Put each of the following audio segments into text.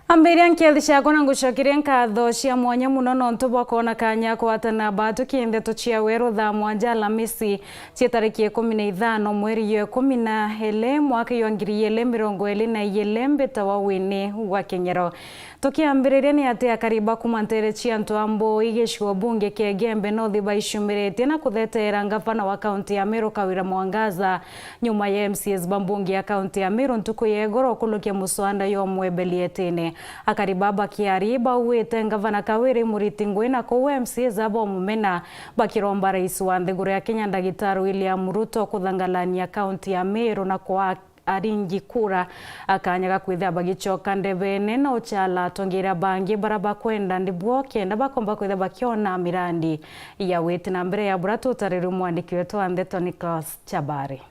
Ambiria nkiathisha kona ngucokiria nkatho cia mwanya muno nontu bwa kuona kanya kwatana batuki Nteto cia Weru Thaa mwanja Alhamisi cia tariki 15 mweri wa 12 mwaka wa 2022 mbita wa WINNIE wa Kenyero. Tukiambiriria ni ati akariba kuma ntere cia Ntwambo igicigo bunge kia Gembe North baishumirite na kuthetera ngavana wa kaunti ya Meru Kawira Mwangaza nyuma ya MCs bambunge ya kaunti ya Meru ntuku yegoro kulukia muswanda yo mwebelietene. Akariba bakiariba uwite ngavana Kawira muritingwe na ko MCs abo mumena bakiromba rais wa nthiguru ya Kenya Ndagitari William Ruto kuthangalania kaunti ya Meru na kwa aringi kura akanyaga kwitha bagicoka ndebene no chala tongira bangi baraba kwenda ndibwo kenda bakomba kwitha bakiona mirandi ya witi na mbere ya buratu tariru mwandiki wetu Nteto Nicholas Chabari.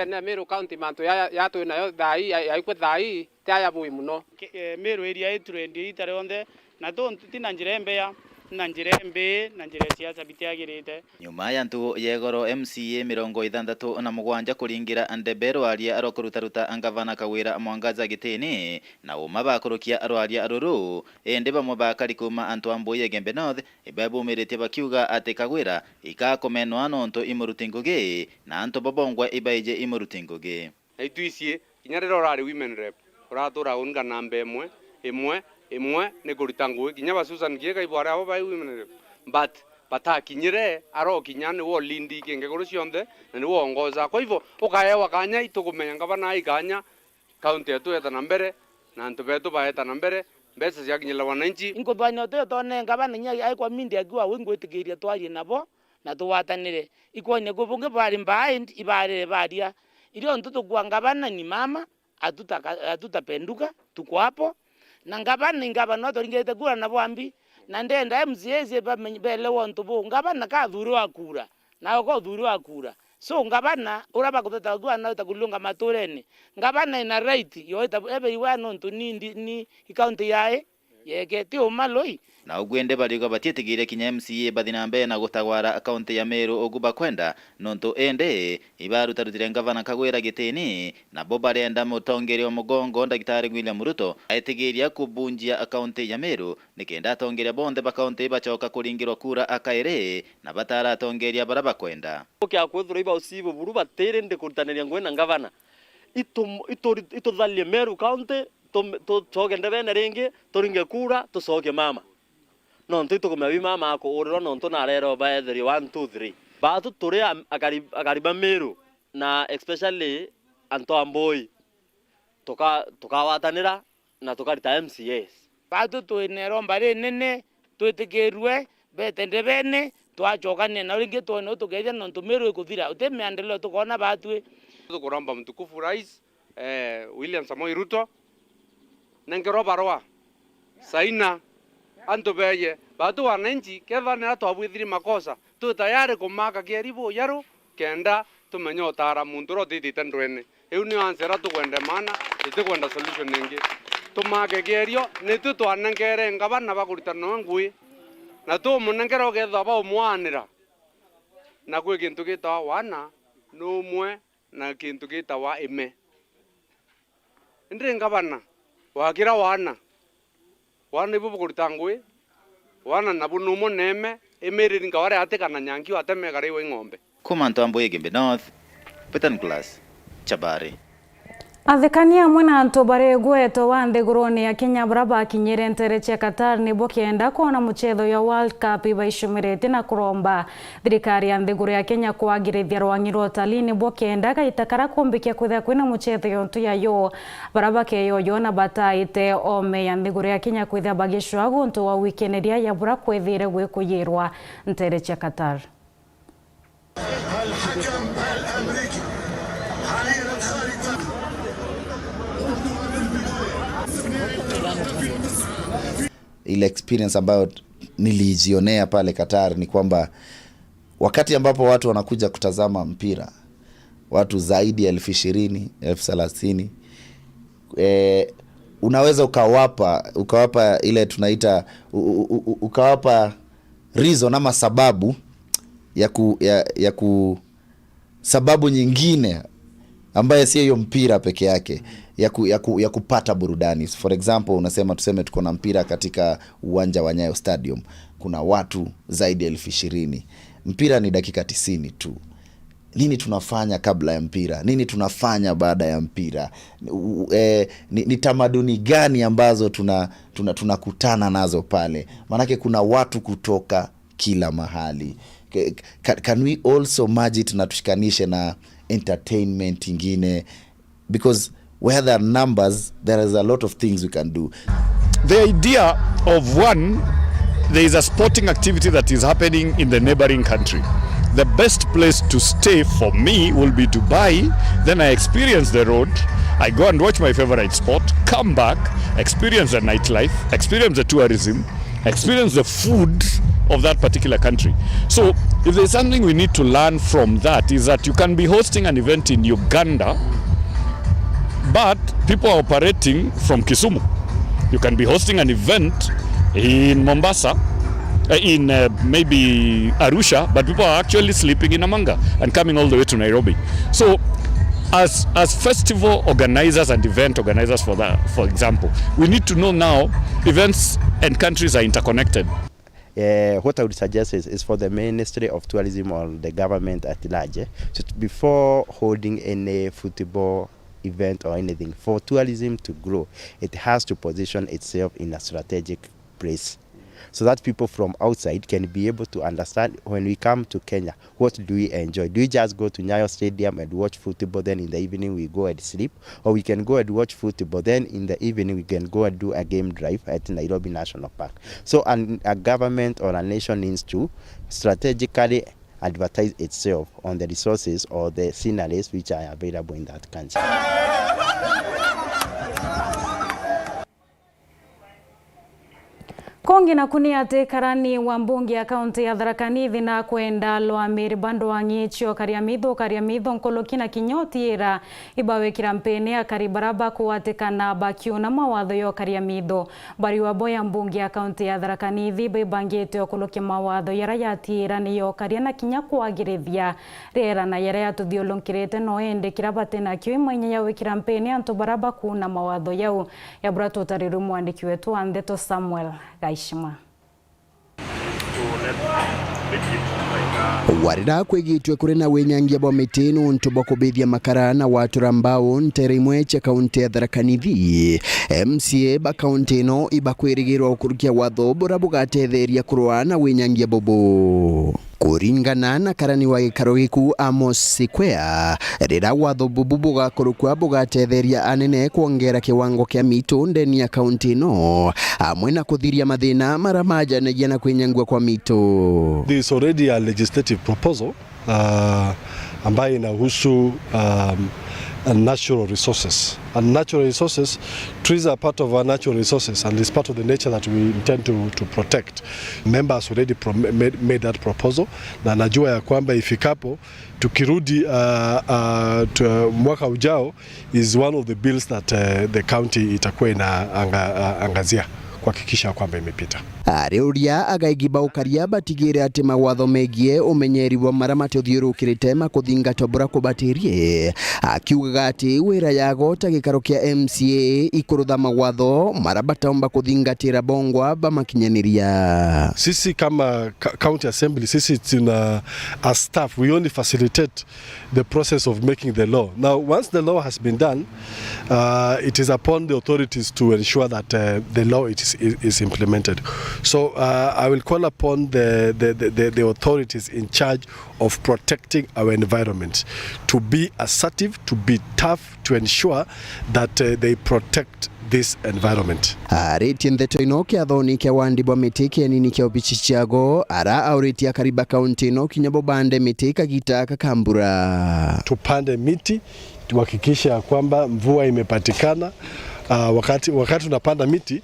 Na Meru county manto ya to nayo thai yaikwe thai taya bui muno Meru area itrendi itaronde na to tina njirembe ya na njirembe na njire siasa bitiagirite nyuma ya ntu yegoro MCA 60 na Mugwanja kuringira Ndebero aria arokurutaruta angavana Kawira Mwangaza gitini na uma bakurukia arwaria aruru ende bamwe bakari kuma Ntwambo ya Gembe North ibabumirite bakiuga ati Kawira ikakomenwa nonto imurutinguge na anto babongwa ibaije imurutinguge itwicie kinyarero rari women rep uratura unga nambe imwe ne kurutangu kinya basusan kiega ibara abo bai women rep but batakinyire aro kinyane wo lindi kenge goro cionthe na ni wongoza kwa hivyo ukaya wakanya itukumenya ngabana ikanya county yetu eta nambere na ntu betu baeta nambere mbesa cia kinyela wananchi inkubanya to ne ngabana nya ai kwa mindi akiwa wingwetigiria twari nabo na tuwatanire ikwone kubunge bari mbaindi ibare baria ilio ntutu kwa ngabana ni mama atutapenduka tuko hapo na ngabana toringete kura na bwambi na ndenda MCA bele wontu bu ngabana ka thuru akura na ko thuru akura so ngabana uraba kuteta kwa na utakulunga matureni ngabana ina right yo everyone nontu ni county yae yeketi umaloi na ugwende baligo batietigire kinya MCA bathinambe na gutagwara akaunti ya Meru oguba kwenda nonto ende ibarutarutire ngavana Kawira gitini na boba renda mutongerio mugongo Ndagitari William Ruto aitigiria kubunjia akaunti ya Meru nikenda atongeria bonde bakaunti bachoka kuringirwa kura akaire na batara atongeria baraba kwenda kya kwethura iba usibo buru batere ndi kurutaneria ngwena ngavana ito thalie Meru county to chogende bene ringi turinge kura tusoke mama no ntito kumebi mama ako uriro no ntona rero ba 1 2 3 batu turi akariba Meru na especially Ntwambo tukawatanira na tukarita MCAs batu tuinero mbare nene twitigerwe betende bene twachokane na ringi tuone tugeja no Meru ikuthira utemiandelo tukona batu tukuramba mtukufu rais William Samoei Ruto nengero barua saina anto beye batu wananchi kevana twabwithiri makosa tu tayari kumaka kieribo yaro kenda tumenyotara munduro titite ndwene eu ni ansera tukwende mana itikwenda solution ningi tumake kierio nitu twanengere ngabana bakuritana ngui na tu munengero getha ba umwanira na kwe kintu gitawa wana numwe na kintu gitawa ime ndire ngabana wakira wana ibu bukuritangwe wana nabunumo neme emereri ngaware atekana nyangi ateme gariwe ng'ombe kuma Ntwambo ya Gembe North Nicholas Chabari. Athekania mwena ntobare gweto wa nthiguruni ya Kenya baraba kinyire ntere cia Qatar ni bokenda kuona muchetho ya World Cup ibaishumirite na kuromba thirikari ya nthiguru ya Kenya kwagirithia rwangi rwa utalii ni bokenda gaitakara kumbikia kwitha kwina muchetho yontu ya yo baraba keyo yona bataite ome ya nthiguru ya Kenya kwitha bagishwa guntu wa wikeneria ya bura kwithire gwikuyirwa ntere cia Qatar. Ile experience ambayo nilijionea pale Qatar ni kwamba wakati ambapo watu wanakuja kutazama mpira, watu zaidi ya 20,000, 30,000, unaweza ukawapa ile tunaita ukawapa reason ama sababu sababu nyingine ambaye sio hiyo mpira peke yake ya kupata burudani. For example, tuseme tuko na mpira katika uwanja wa Nyayo Stadium, kuna watu zaidi ya 20,000. Mpira ni dakika 90 tu. Nini tunafanya kabla ya mpira? Nini tunafanya baada ya mpira? Ni tamaduni gani ambazo tunakutana nazo pale? Manake kuna watu kutoka kila mahali. Can we also merge it na tushikanishe na entertainment ingine? Because where there are numbers, there is a lot of things we can do. The idea of one, there is a sporting activity that is happening in the neighboring country. The best place to stay for me will be Dubai. Then I experience the road. I go and watch my favorite sport, come back, experience the nightlife, experience the tourism, experience the food of that particular country. So if there's something we need to learn from that, is that you can be hosting an event in Uganda, but people are operating from Kisumu. You can be hosting an event in Mombasa, in maybe Arusha, but people are actually sleeping in Namanga and coming all the way to Nairobi. So as festival organizers and event organizers, for example, we need to know now events and countries are interconnected. What I would suggest is for the Ministry of Tourism or the government at large, so before holding any football event or anything, for tourism to grow, it has to position itself in a strategic place, so that people from outside can be able to understand when we come to Kenya, what do we enjoy? Do we just go to Nyayo Stadium and watch football, then in the evening we go and sleep? Or we can go and watch football, then in the evening we can go and do a game drive at Nairobi National Park. So a government or a nation needs to strategically advertise itself on the resources or the sceneries which are available in that country. Kongi na kunia ate karani wa mbunge ya kaunti ya Tharaka Nithi na kwenda Lwamiri bando wangichio kariamitho nkolokina kinyoti era ibawe kirampene ya karibaraba kuwatekana bakio na mawatho yo kariamitho bari wa boya mbunge ya kaunti ya Tharaka Nithi bebangete okolokia mawatho yara yatira niyo kariana kinya kwagirithia rera na yara yatuthiolonkirete no ende kirabate na kio imanya yawe kirampene anto baraba kuna mawatho yao ya burato tariru mwandiki wetu Nteto Samuel Gaishima. Warira kwegitwe kuri na wenyangia bwa mitino ntubo kubithia makara na watu rambao nterimwe cha kaunti ya Tharaka Nithi. MCA ba kaunti no ibakwirigirwa ukurukia watho bora bugatetheria kurwa na wenyangia bobo. Kuringana na karani wa gikaro giku Amos Sikwea, rira watho bubu bugakorukwa bugatetheria anene kuongera kiwango kia mito ndeni ya kaunti no amwe na kuthiria mathina maramaja na kwenyangwa kwa mito. There is already a legislative proposal ambayo inahusu natural resources. And natural resources, trees are part of our natural resources and it's part of the nature that we intend to protect. Members already made that proposal na najua ya kwamba ifikapo tukirudi mwaka ujao is one of the bills that the county itakuwa inaangazia kuhakikisha kwamba imepita. Areuria agaigiba ukaria batigire ati mawatho megie umenyeri wa maramate uthiurukirite makuthingatwa bura kubatirie akiuga ati wira yago ta gikaro kia MCA ikurutha mawatho marabataomba kuthingatira bongwa bamakinyaniria. Sisi kama county assembly, sisi tuna as staff, we only facilitate the process of making the law. Now once the law has been done, it is upon the authorities to ensure that the law is implemented. So I will call upon the authorities in charge of protecting our environment to be assertive, to be tough, to ensure that they protect this environment. Areti Nteto ino kia thoni kia wandibwa miti kia nini kia upichichiago ara aureti ya kariba kaunti ino kinyabo bande miti kagita kakambura. Tupande miti, tuhakikisha kwamba mvua imepatikana. Wakati unapanda miti,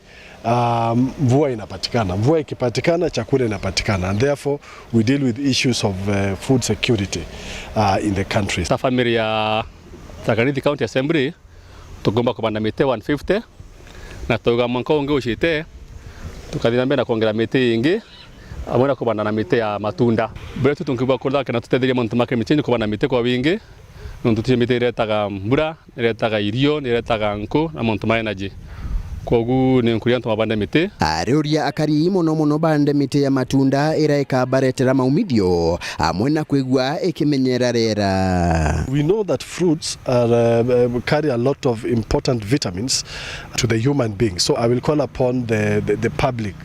mvua inapatikana. Mvua ikipatikana, chakula inapatikana. And therefore, we deal with issues of food security in the country. Sa family ya Tharaka Nithi County Assembly, tugomba kupanda miti 150 na tuga mwanko unge ushite tukadhina mbena kuongera miti ingi amona kupanda na miti ya matunda. Bwetu tunkiba kurda kana tutetheria muntu make miti kupanda miti kwa wingi nontu tie mite iretaga mbura iretaga irio iretaga nku na muntu ma energy kogu ni nkuria ntu mabande mite ariuria akari muno bande mite ya matunda iraika baretera maumithio amwe na kwigua ikimenyera rera. We know that fruits carry a lot of important vitamins to the human being. So I will call upon the public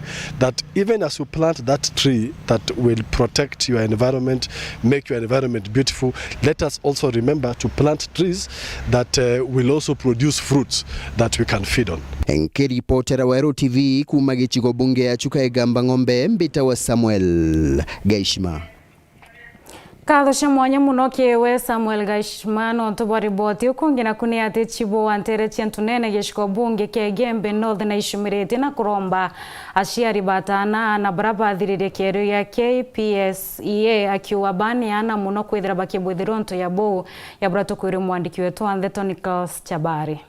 that even as you plant that tree that will protect your environment, make your environment beautiful, let us also remember to plant trees that will also produce fruits that we can feed on. Nkiripotera Weru TV kuma gichigo bunge ya Chuka Egamba Ng'ombe mbita wa Samuel Gaishma. Kathosha mwanya muno kiwe Samuel Gaishma no tubo riboti ukungina kuni ati chibo wantere chentunene gishiko bunge ke Gembe North na ishumirete na kuromba ashiari batana na barabathirire kero ya KPSEA akiwa bani ana muno kwithira bakibwithironto ya bo ya brato kwiri mwandiki wetu Nteto Nicholas Chabari.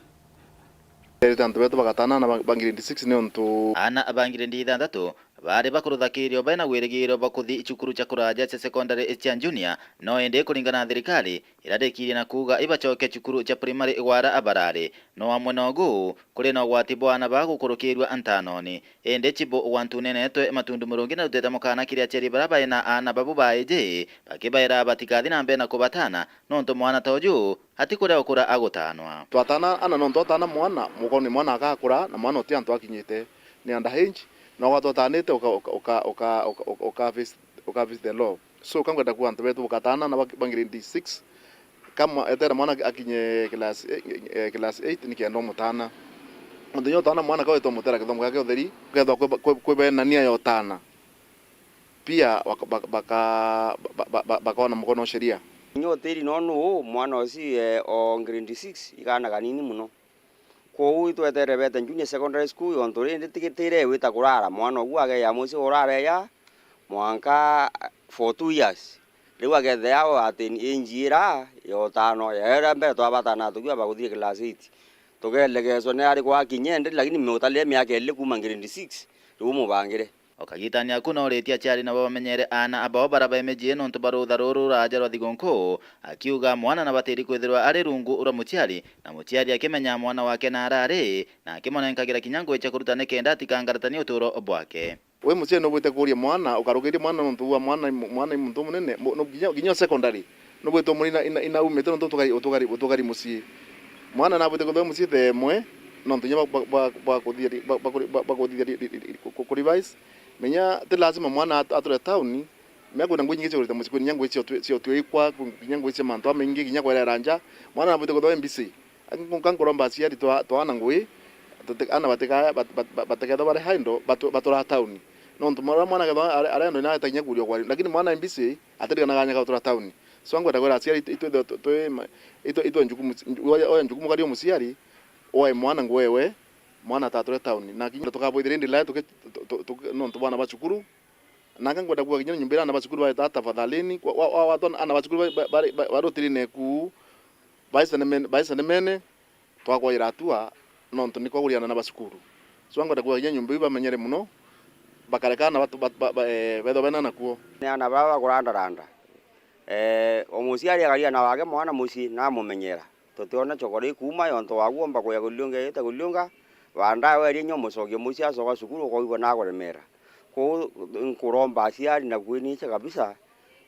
Tanto beto bakatana na bangire 6 ne onto ana abangire 6 bari bakuruthakirio baina gwirigiro bakuthi icukuru cha kuraja cha secondary cha junior no ende kuringana na thirikari irarekirie na kuga ibacoke cukuru cha primary igwara abarare no amwe nogu kuri no gwati bwana bagukurukirwa antanoni ende chibo wantunene to matundu murungi na uteta mukana kiria cheri baraba ina ana babu baeje bakibaira batikathi na mbena kubatana no nto mwana toju ati kure okura agutanwa twatana ana no ntotana mwana mukoni mwana akakura na mwana otia nto akinyite ni underage no watotanite uka visit the law so kangwenda ku antu betu ukatana na bangire 6 kama etera mwana akinye class 8 nikienda mutana ndinyo tana mwana kawe to mutera kithomo gake utheri ketho kwibena nia yotana pia bakaona mukono sheria nyo teri nono mwana osi o grade 6 igana kanini muno ko itwetere bete junior secondary school ontore nditikitire wita kurara mwana ogwage ya musi urare ya mwanka for 2 years riwa gethe yao atini injira yo tano era mbe twabatana tukiwa baguthie class 8 tugelegezo ne ari kwa kinyende lakini mutalie miaka ile kuma grade 6 riu mubangire okagitania kuno retia chari na bamenyere ana abao baraba emeje no ntubarutha ruru raja rwa thigonko akiuga mwana na batiri kwithirwa ari rungu ura muchiari na muchiari akimenya mwana wake na arare na akimonenkagira kinyango echa kuruta nekenda tikangaratani uturo obwake we muchiari no bwite kuria mwana ukarugiria mwana no ntuwa mwana muntu munene no ginyo secondary no bwite muri ina umete no tukari musi mwana na bwite kuthwa musi themwe no ntunya ba revise menya te lazima mwana ature town meko na ngwinyi ngicyo musikuni nyangwe cyo twikwa nyangwe cyo manto amengi kinyakwa ranja mwana abute ko MBC kankoromba cia to ana ngwe ana bateka bare haindo batura town no ntumara mwana ga arendo na tanya kurio kwa lakini mwana MBC atari na ganya ka tura town so ngwe ndagora cia ito njukumu kari musiari oe mwana ngwewe mwana tature town na kinyo tukabwithire ndila no ntubana bacukuru nanga ngwenda kwa kinyana nyumbira na bacukuru ba tata fadhalini waton ana bacukuru barotiri neku baisane mene twakwa iratua no ntuniko kuriana na bacukuru so ngwenda kwa kinyana nyumbi bamenyere muno bakarekana batu bedo bena nakuo ana baba kuranda omuciari agaria na wage mwana muci na mumenyera tutiona chokori kuma yonto wagomba kuya kulunga ita kulunga wanda weri nyo mucogio muci acoka cukuru ko ibona kuremera ko nkuromba aciari na kwinicha kabisa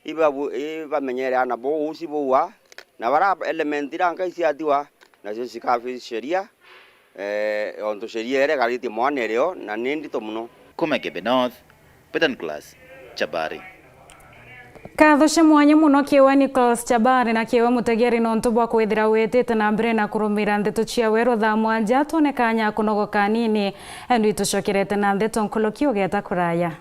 ibamenyere ana bo uci boa na bara element iranga iciatiwa nacio cikabi sheria onto sheria ere gariti mwana reo na nindito muno Gembe North Petan Class Chabari Kathosha mwanya muno kiwa Nicholas Chabari na kiwa mutegeri no ntubwa kwithira wetete na mbere na kurumira Nteto cia Weru Thaa mwanja tonekanya kunogo kanini endu itucokerete na Nteto nkoloki ugeta kuraya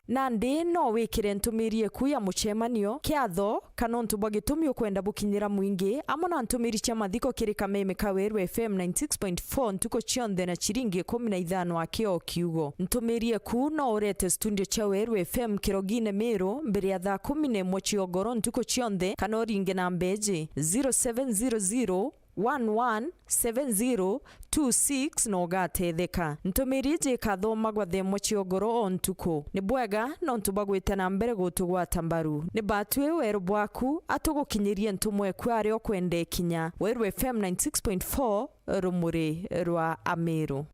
Nandi no wikire ntumirie ku ya muchemanio kiatho kana ntubwa gitumi ukwenda bukinyira mwingi amona ntumiri cia mathiko kirika meme ka Weru FM 96.4 ntuko chionde na chiringi 15 akio kiugo ntumirie ku no urete studio cha Weru FM kirogine Meru mbere ya Thaa 11 chiogoro ntuko chionde kana oringe na mbeji 0700 117026 no gatetheka ntumiri je kathoma gwa themo ciogoro on tuko ni bwega no ntubagwite na mbere gutugwata mbaru ni batwe Weru bwaku atugukinyirie ntumwe kware okwende kinya Weru FM 96.4 rumuri rwa Amiru.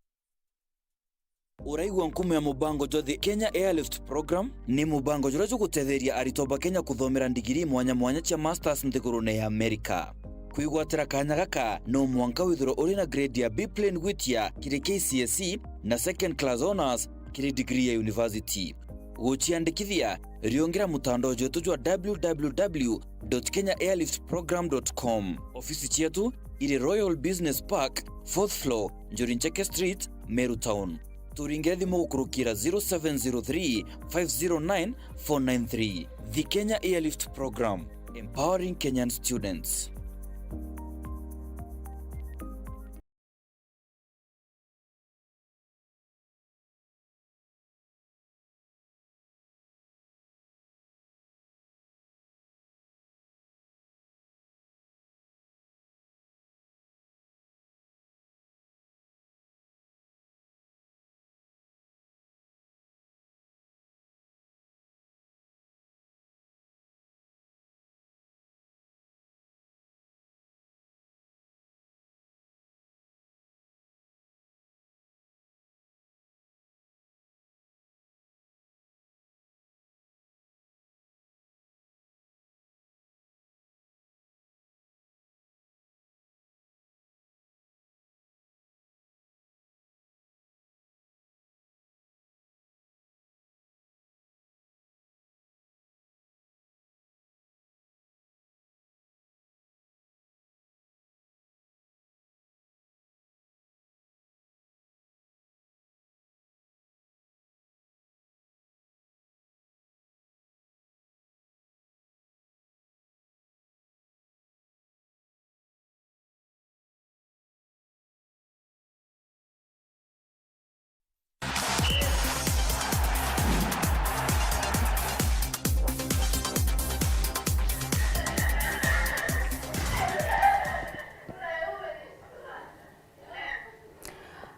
Uraigwa nkume ya mubango jothi Kenya Airlift Program ni mubango jura gutetheria aritoba Kenya kuthomera ndigiri mwanya cia masters nthigurune ya Amerika. Kwigwatira kanya gaka no mwanka withiro uri na grade ya B plane gwitia kiri KCSE na second class honors kiri degree ya university. Guchiandikithia riongera mutandao jetu jwa www.kenyaairliftprogram.com. Ofisi chetu iri Royal Business Park 4th floor Njorincheke Street, Meru Town. Turinge thimu gukurukira 0703 509 493. The Kenya Airlift Program, empowering Kenyan students.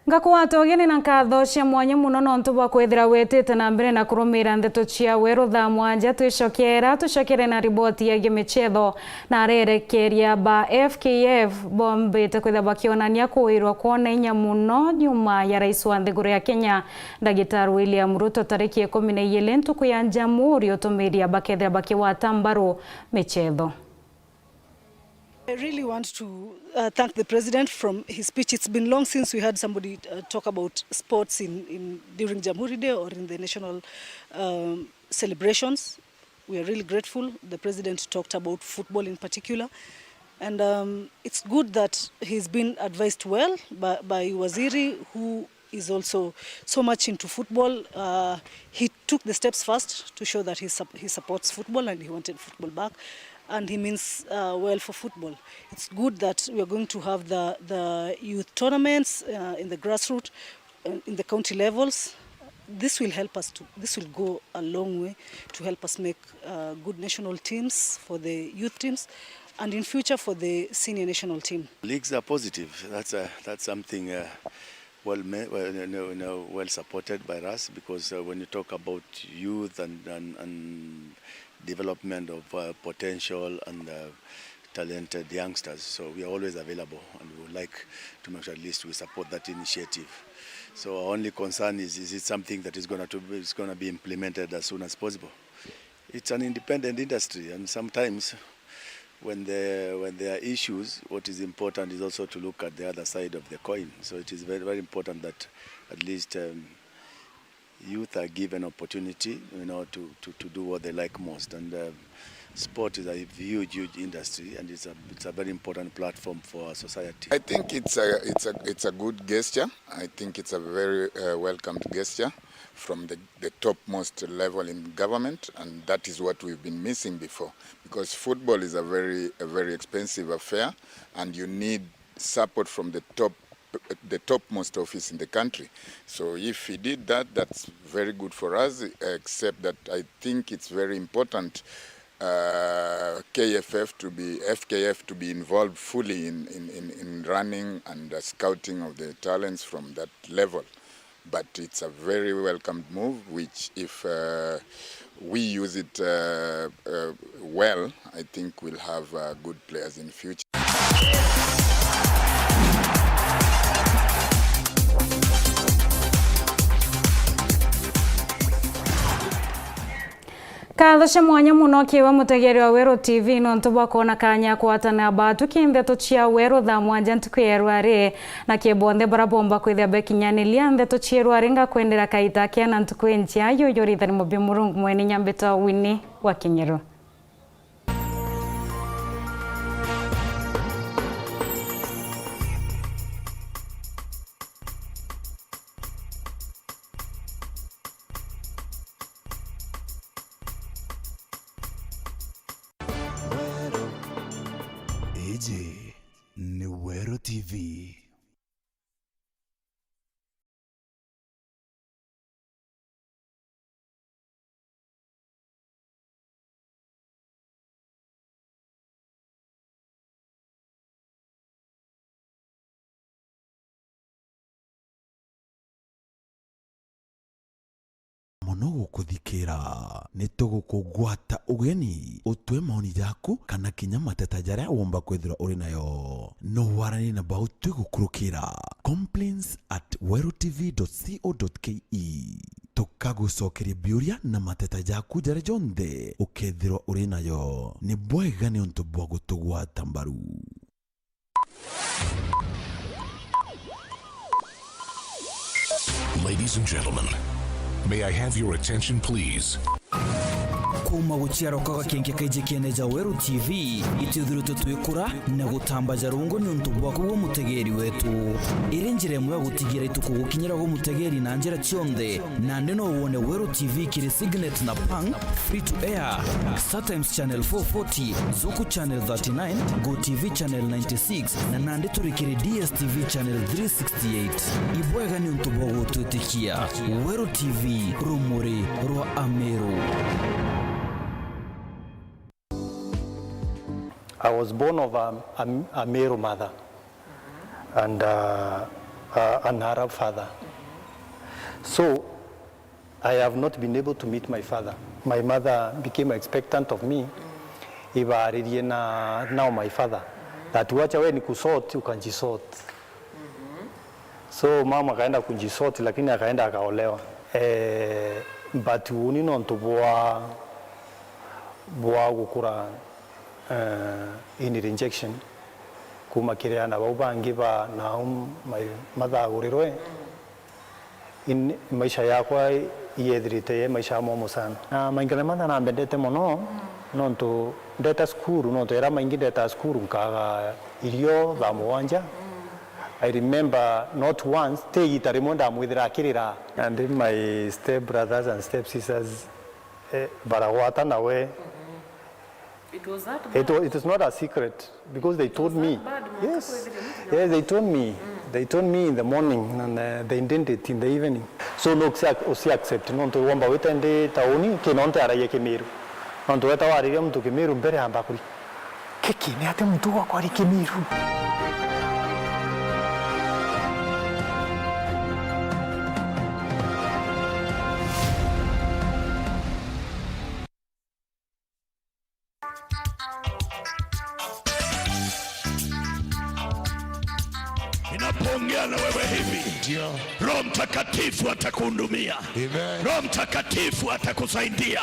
Ngakwata ogeni na nkatho cia mwanya muno no ntubwa kwithira wetete na mbere na kurumira ndeto cia Weru Thaa mwanja tucokere na riboti ya gimichetho na arerekeria ba FKF bombete kwitha bakionania kuirwa kuona inya muno nyuma ya rais wa nthiguru ya Kenya Dagitari William Ruto tariki 12 ntuku ya Jamhuri utumiria bakethira bakiwata mbaru michetho. I really want to thank the President from his speech. It's been long since we had somebody talk about sports during Jamhuri Day or in the national celebrations. We are really grateful. The President talked about football in particular. And it's good that he's been advised well by Waziri, who is also so much into football. He took the steps first to show that he supports football and he wanted football back. And he means well for football. It's good that we are going to have the youth tournaments in the grassroots, in the county levels. This will help us this will go a long way to help us make good national teams for the youth teams, and in future for the senior national team. Leagues are positive. That's something well supported by us, because when you talk about youth and development of potential and talented youngsters, so we are always available, and we would like to make sure at least we support that initiative. So our only concern is it something that is going to be implemented as soon as possible? It's an independent industry, and sometimes when there are issues, what is important is also to look at the other side of the coin. So it is very, very important that at least youth are given opportunity, to do what they like most. And sport is a huge industry, and it's a very important platform for our society. I think it's a good gesture. I think it's a very welcomed gesture from the topmost level in government, and that is what we've been missing before, because football is a very expensive affair, and you need support from the topmost office in the country. So if he did that, that's very good for us, except that I think it's very important FKF to be involved fully in running and scouting of the talents from that level. But it's a very welcomed move, which if we use it well, I think we'll have good players in future. Kathosha mwanya muno kiwa mutegeri wa Weru TV no ntubwa kona kanya kwatana batu kindeto chia Weru Thaa mwanja ntukuyerware na kiebonde barabomba kwithia bekinyanilia ndeto chierware nga kwendera kaita kia na ntukwenjia yoyorithani mubimurungu mwene nyambeta Winnie wa Kinyero. Ni Weru TV. Mono gukuthikira nitugukugwata ugeni utwe maoni yaku kana kinya mateta jaria womba kwithira uri nayo no warani na bautwe gukurukira complaints@werutv.co.ke tukagucokeria biuria na mateta yaku jaria jonde ukethirwa uri nayo ni bwega ni untu bwa gutugwata mbaru. Ladies and gentlemen, may I have your attention, please? Kuma guciara kwa kenge kaije keneja Weru TV itithirutu twikura na gutambaja rungo ni untu bwa kuwo mutegeri wetu irenjire mwe gutigira itukugukinyira go mutegeri na njira cionde na ndeno wone Weru TV kiri Signet na Pang free to air StarTimes channel 440 Zuku channel 39 Go TV channel 96 na nande turikiri DSTV channel 368 ibwega ni untu bwa gututikia Weru TV rumuri rwa Ameru. I was born of a Meru mother and an Arab father. So I have not been able to meet my father. My mother became expectant of me. Now my father. That wacha we ni kusort, ukanjisort. So mama akaenda kujisort lakini akaenda akaolewa. But unino ntubwa gukura in rejection kuma kireana baubangi ba na my mother urirwe in maisha yakwa yedrite maisha momo sana na mangale manda na mbendete mono nonto data school nonto era maingi data school nkaga irio Thaa mwanja. I remember not once te itarimonda mwithira kirira and my step brothers and step sisters barawata nawe. It was that bad? It is not a secret because they told me. Yes, they told me. They told me in the morning and they intended it in the evening. So no, osi accept. Non to wamba wetende tauni ke non te araye Kemiru. Non to weta wari mtu Kemiru mbere hamba kuri. Keki ni ate mtu wa kwari Kemiru. Ninapongea na wewe hivi. Roho Mtakatifu atakuhudumia. Roho Mtakatifu atakusaidia.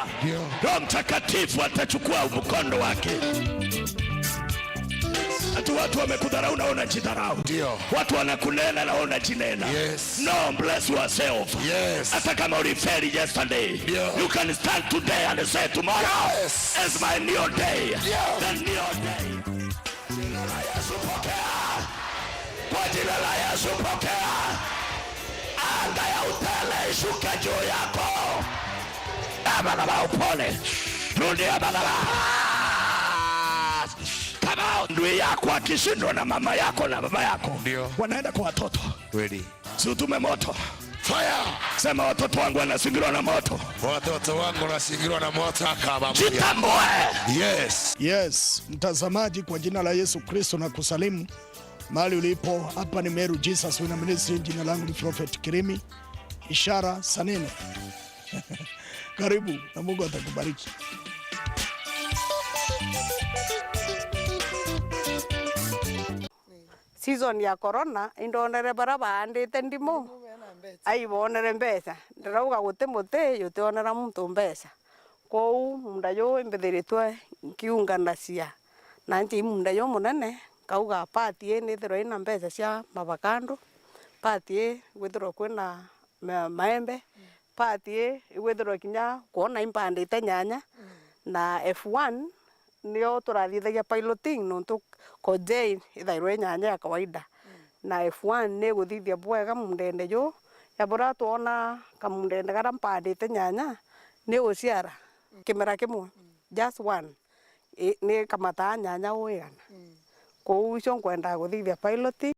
Roho Mtakatifu atachukua mkondo wake. Watu wamekudharau na unajidharau. Watu wanakunena na unajinena. No, bless yourself. Hata kama ulifeli yesterday, you can stand today and say tomorrow is my new day. The new day. Kwa jina la Yesu pokea. Anga ya utele shuka juu yako. Abana upone. Rudia abana. Kama ndui yako akishindwa na mama yako na baba yako, wanaenda kwa watoto. Si utume moto. Fire. Sema watoto wangu wanasingirwa na moto. Watoto wangu wanasingirwa na moto akaba. Jitambue. Yes. Yes, mtazamaji, kwa jina la Yesu Kristo na kusalimu mahali ulipo. Hapa ni Meru Jesus Winner Ministry. Jina langu ni Prophet Kirimi, ishara sanene. Karibu na Mungu atakubariki. Season ya corona indonere baraba andite ndimo aibonere mbesa ndirauga gute muti yutionera muntu mbesa kou munda yo imbethiritwe nkiunganacia na nti munda yo munene kauga pati ni thiro ina mbesa cia mabakando pati gwithiro kwina maembe pati gwithiro kinya kuona impandite nyanya na F1 nio turathithagia piloting nontu koje ithairwe nyanya ya kawaida na F1 ne guthithia bwega mundende jo yabura tuona kamundende gara mpandite nyanya ne guciara kimera kimwe just one ne kamata nyanya uigana kou icio kwenda guthithia piloting